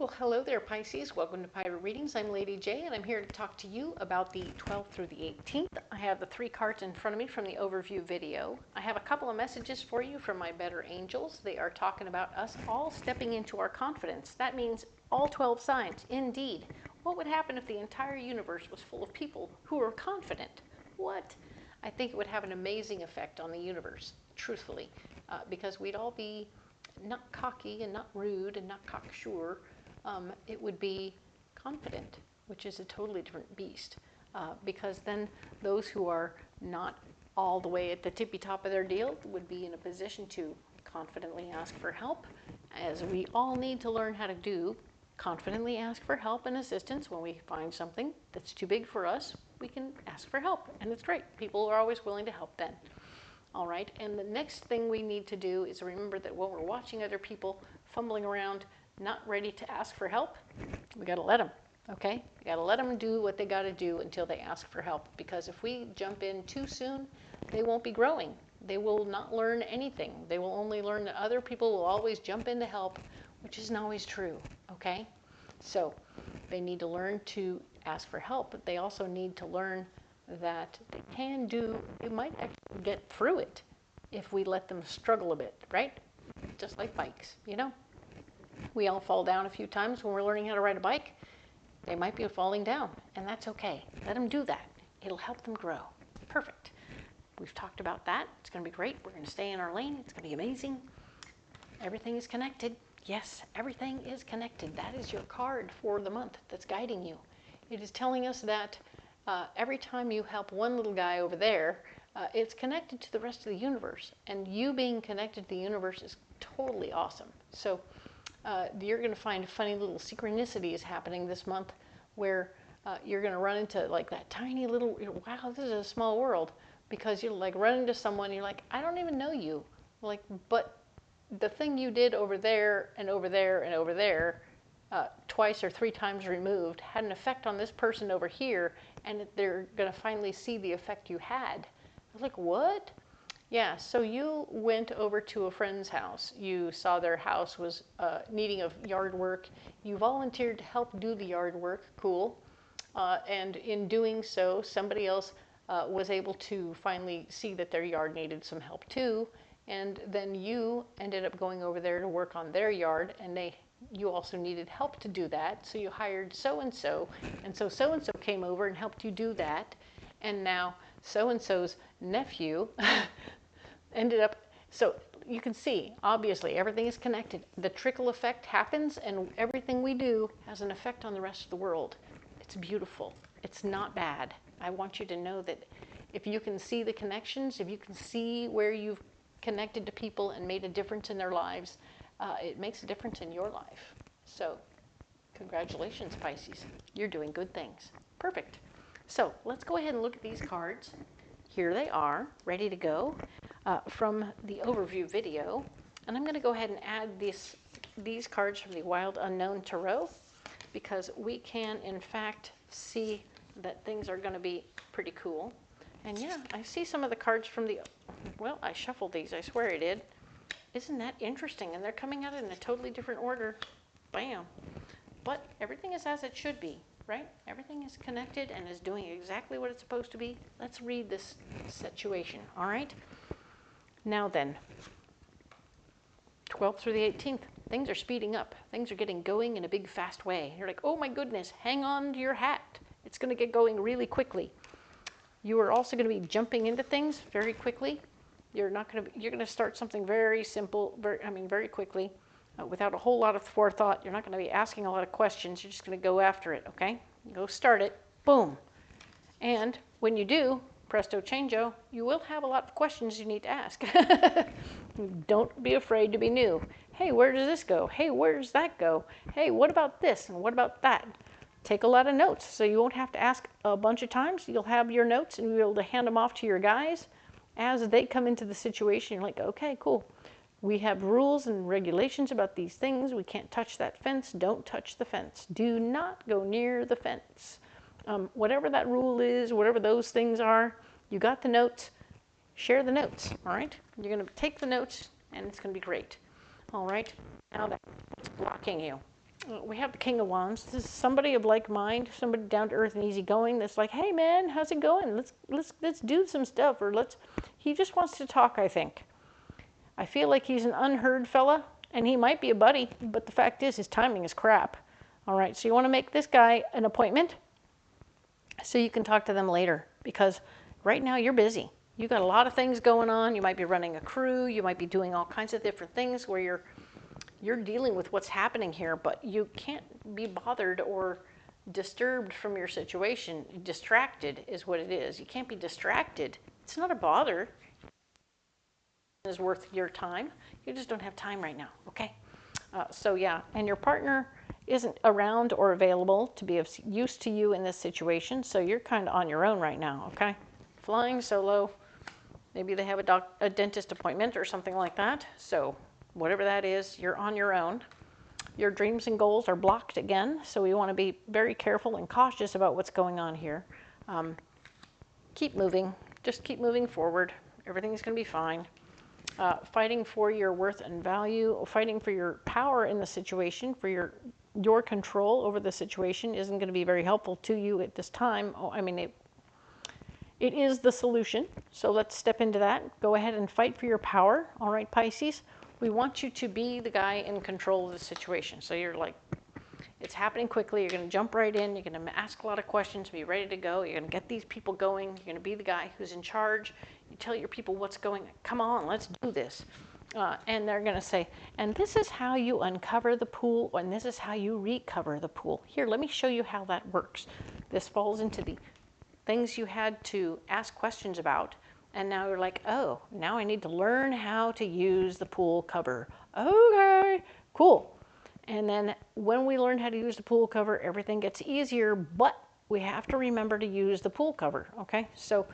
Well, hello there, Pisces. Welcome to Pirate Readings. I'm Lady J, and I'm here to talk to you about the 12th through the 18th. I have the 3 cards in front of me from the overview video. I have a couple of messages for you from my better angels. They are talking about us all stepping into our confidence. That means all 12 signs, indeed. What would happen if the entire universe was full of people who are confident? What? I think it would have an amazing effect on the universe, truthfully, because we'd all be not cocky and not rude and not cocksure. It would be confident, which is a totally different beast, because then those who are not all the way at the tippy top of their deal would be in a position to confidently ask for help, as we all need to learn how to do. Confidently ask for help and assistance when we find something that's too big for us. We can ask for help, and it's great. People are always willing to help then. All right, and the next thing we need to do is remember that when we're watching other people fumbling around, not ready to ask for help, we got to let them, okay? We got to let them do what they got to do until they ask for help, because if we jump in too soon, they won't be growing. They will not learn anything. They will only learn that other people will always jump in to help, which isn't always true, okay? So they need to learn to ask for help, but they also need to learn that they might actually get through it if we let them struggle a bit, right? Just like bikes, you know? We all fall down a few times when we're learning how to ride a bike. They might be falling down, and that's okay. Let them do that. It'll help them grow. Perfect. We've talked about that. It's going to be great. We're going to stay in our lane. It's going to be amazing. Everything is connected. Yes, everything is connected. That is your card for the month that's guiding you. It is telling us that every time you help one little guy over there, it's connected to the rest of the universe. And you being connected to the universe is totally awesome. So you're going to find funny little synchronicities happening this month where you're going to run into like that tiny little, wow, this is a small world, because you're like run into someone, you're like, I don't even know you. Like, but the thing you did over there and over there and over there, twice or 3 times removed, had an effect on this person over here, and they're going to finally see the effect you had. I was like, what? Yeah, so you went over to a friend's house. You saw their house was needing of yard work. You volunteered to help do the yard work. Cool. And in doing so, somebody else was able to finally see that their yard needed some help too. And then you ended up going over there to work on their yard, and you also needed help to do that. So you hired so-and-so, and so so-and-so came over and helped you do that. And now so-and-so's nephew ended up, so you can see, obviously, everything is connected. The trickle effect happens, and everything we do has an effect on the rest of the world. It's beautiful. It's not bad. I want you to know that if you can see the connections, if you can see where you've connected to people and made a difference in their lives, it makes a difference in your life. So, congratulations, Pisces. You're doing good things. Perfect. So, let's go ahead and look at these cards. Here they are, ready to go. From the overview video, and I'm going to go ahead and add these cards from the Wild Unknown Tarot, because we can in fact see that things are going to be pretty cool. And yeah, I see some of the cards from well, I shuffled these, I swear I did. Isn't that interesting? And they're coming out in a totally different order. Bam. But everything is as it should be, right? Everything is connected and is doing exactly what it's supposed to be. Let's read this situation, all right? Now then, 12th through the 18th, things are speeding up. Things are getting going in a big, fast way. You're like, oh my goodness, hang on to your hat. It's going to get going really quickly. You are also going to be jumping into things very quickly. You're going to start something very simple, very quickly, without a whole lot of forethought. You're not going to be asking a lot of questions. You're just going to go after it, okay? Go start it, boom. And when you do, presto changeo, you will have a lot of questions you need to ask. Don't be afraid to be new. Hey, where does this go? Hey, where does that go? Hey, what about this and what about that? Take a lot of notes so you won't have to ask a bunch of times. You'll have your notes and you'll be able to hand them off to your guys as they come into the situation. You're like, okay, cool. We have rules and regulations about these things. We can't touch that fence. Don't touch the fence. Do not go near the fence. Whatever that rule is, whatever those things are, you got the notes, share the notes, all right? You're going to take the notes, and it's going to be great. All right, now that's blocking you. We have the King of Wands. This is somebody of like mind, somebody down to earth and easygoing. That's like, hey man, how's it going? Let's do some stuff, or He just wants to talk. I think. I feel like he's an unheard fella, and he might be a buddy, but the fact is his timing is crap. All right, so you want to make this guy an appointment so you can talk to them later, because right now you're busy. You got a lot of things going on. You might be running a crew. You might be doing all kinds of different things where you're dealing with what's happening here, but you can't be bothered or disturbed from your situation. Distracted is what it is. You can't be distracted. It's not a bother. Is worth your time. You just don't have time right now, okay? So yeah, and your partner isn't around or available to be of use to you in this situation, so you're kind of on your own right now, okay? Flying solo, maybe they have a dentist appointment or something like that, so whatever that is, you're on your own. Your dreams and goals are blocked again, so we want to be very careful and cautious about what's going on here. Keep moving, just keep moving forward. Everything's going to be fine. Fighting for your worth and value, fighting for your power in the situation, for your control over the situation isn't going to be very helpful to you at this time. Oh, I mean, it is the solution, so let's step into that. Go ahead and fight for your power. All right, Pisces, we want you to be the guy in control of the situation. So you're like, it's happening quickly. You're going to jump right in. You're going to ask a lot of questions, be ready to go. You're going to get these people going. You're going to be the guy who's in charge. You tell your people what's going on. Come on, let's do this. And they're going to say, and this is how you uncover the pool, and this is how you recover the pool. Here, let me show you how that works. This falls into the things you had to ask questions about. And now you're like, oh, now I need to learn how to use the pool cover. Okay, cool. And then when we learn how to use the pool cover, everything gets easier, but we have to remember to use the pool cover, okay? So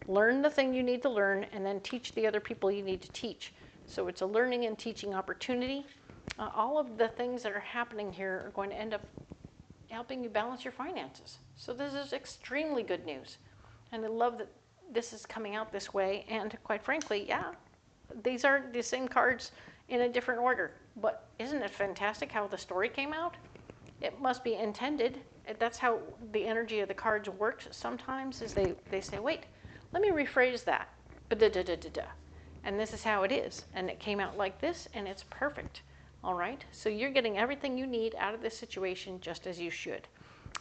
learn the thing you need to learn and then teach the other people you need to teach. So it's a learning and teaching opportunity. All of the things that are happening here are going to end up helping you balance your finances. So this is extremely good news. And I love that this is coming out this way. And quite frankly, yeah, these are the same cards in a different order. But isn't it fantastic how the story came out? It must be intended. That's how the energy of the cards works sometimes, is they say, wait, let me rephrase that. Ba-da-da-da-da-da. And this is how it is. And it came out like this, and it's perfect. All right? So you're getting everything you need out of this situation just as you should.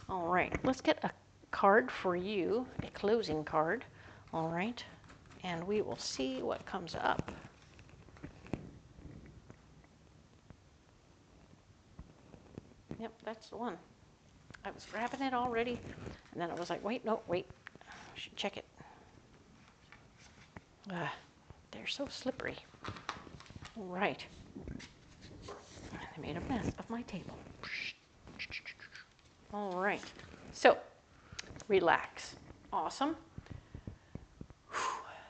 All right. Let's get a card for you, a closing card. All right? And we will see what comes up. Yep, that's the one. I was grabbing it already, and then I was like, wait, no, wait. I should check it. They're so slippery. All right. I made a mess of my table. All right. So, relax. Awesome.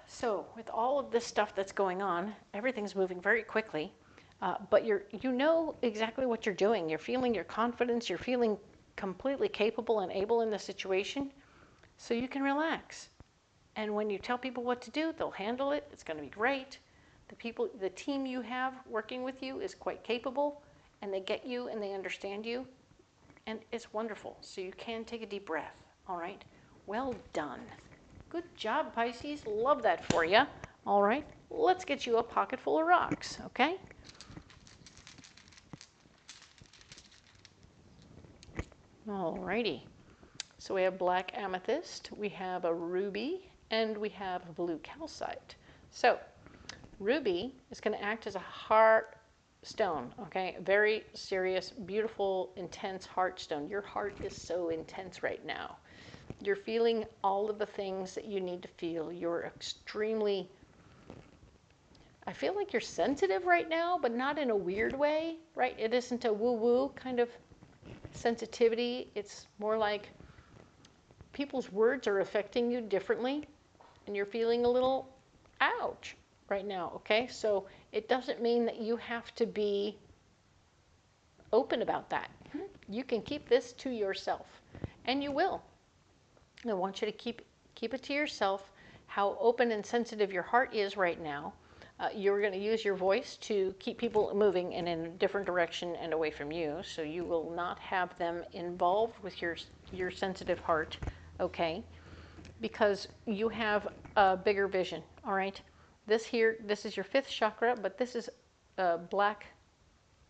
So, with all of this stuff that's going on, everything's moving very quickly. But you know exactly what you're doing. You're feeling your confidence. You're feeling completely capable and able in the situation. So you can relax. And when you tell people what to do, they'll handle it. It's going to be great. The team you have working with you is quite capable. And they get you and they understand you. And it's wonderful. So you can take a deep breath. All right? Well done. Good job, Pisces. Love that for you. All right? Let's get you a pocket full of rocks. Okay? Alrighty, so we have black amethyst, we have a ruby, and we have a blue calcite. So ruby is going to act as a heart stone, okay? A very serious, beautiful, intense heart stone. Your heart is so intense right now. You're feeling all of the things that you need to feel. You're extremely, I feel like you're sensitive right now, but not in a weird way, right? It isn't a woo-woo kind of sensitivity. It's more like people's words are affecting you differently and you're feeling a little ouch right now, okay? So it doesn't mean that you have to be open about that. You can keep this to yourself, and you will. I want you to keep it to yourself, how open and sensitive your heart is right now. You're going to use your voice to keep people moving in a different direction and away from you, so you will not have them involved with your sensitive heart, okay? Because you have a bigger vision, all right? This is your 5th chakra, but this is black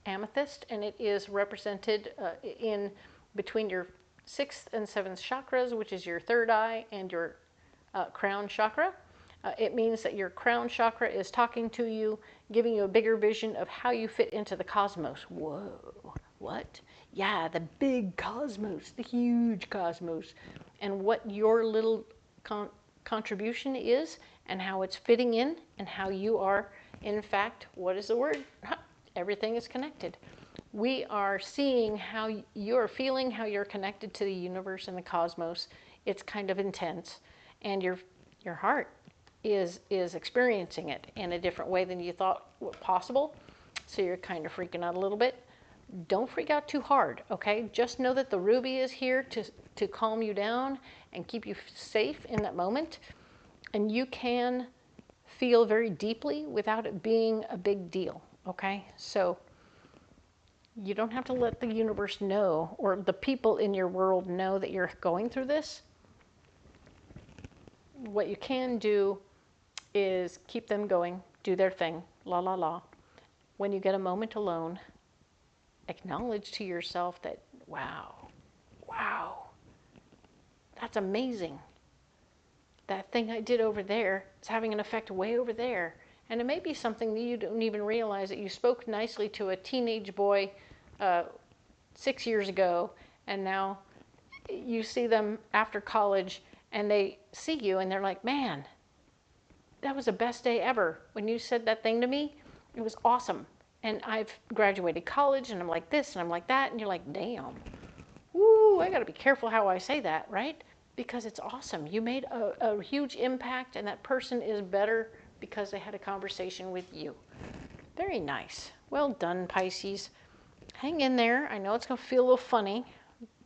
amethyst, and it is represented in between your 6th and 7th chakras, which is your 3rd eye and your crown chakra. It means that your crown chakra is talking to you, giving you a bigger vision of how you fit into the cosmos. Whoa, what? Yeah, the big cosmos, the huge cosmos, and what your little contribution is, and how it's fitting in, and how you are, in fact, what is the word? Everything is connected. We are seeing how you're feeling, how you're connected to the universe and the cosmos. It's kind of intense, and your heart is experiencing it in a different way than you thought was possible. So you're kind of freaking out a little bit. Don't freak out too hard, okay? Just know that the ruby is here to calm you down and keep you safe in that moment. And you can feel very deeply without it being a big deal, okay? So you don't have to let the universe know, or the people in your world know, that you're going through this. What you can do is keep them going, do their thing, la la la. When you get a moment alone, acknowledge to yourself that, wow, that's amazing. That thing I did over there is having an effect way over there. And it may be something that you don't even realize, that you spoke nicely to a teenage boy 6 years ago, and now you see them after college, and they see you, and they're like, man, that was the best day ever. When you said that thing to me, it was awesome. And I've graduated college, and I'm like this, and I'm like that, and you're like, damn. Woo, I gotta be careful how I say that, right? Because it's awesome. You made a huge impact, and that person is better because they had a conversation with you. Very nice. Well done, Pisces. Hang in there. I know it's gonna feel a little funny,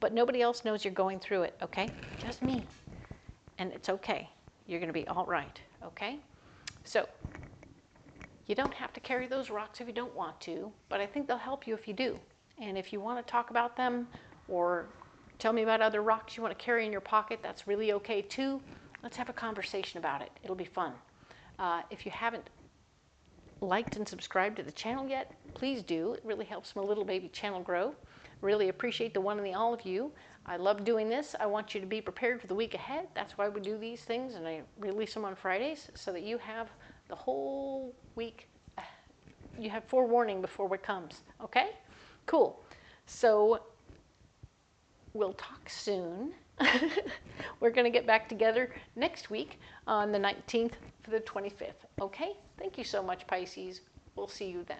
but nobody else knows you're going through it, okay? Just me. And it's okay. You're gonna be all right, okay? So, you don't have to carry those rocks if you don't want to, but I think they'll help you if you do. And if you want to talk about them, or tell me about other rocks you want to carry in your pocket, that's really okay too. Let's have a conversation about it. It'll be fun. If you haven't liked and subscribed to the channel yet, please do. It really helps my little baby channel grow. Really appreciate the one and the all of you. I love doing this. I want you to be prepared for the week ahead. That's why we do these things, and I release them on Fridays so that you have the whole week. You have forewarning before what comes. Okay? Cool. So we'll talk soon. We're going to get back together next week on the 19th to the 25th. Okay? Thank you so much, Pisces. We'll see you then.